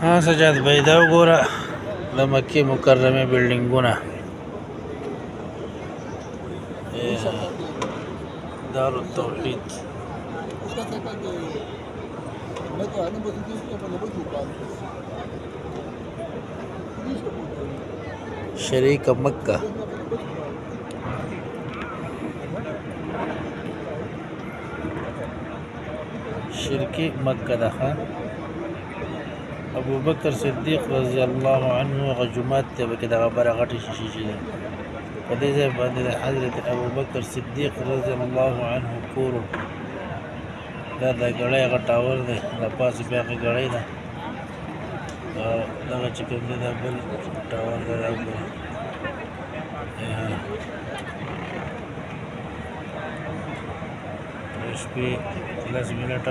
ها سجاد بھائی دا وګوره د مکې مکرمه بلډینګونه دار التوحید شریک مکه شرکی مکه ده ابو بکر صدیق رضی الله عنه غجمات ته به دغه بره غټي شیشې دي په دې ځای باندې حضرت ابو بکر صدیق رضی الله عنه کور دا د غړې غټاور دی د پاسه بیا غړې ده دغه چې کوم دی دا بل ټاور دی راوګورئ شپې 10 منټه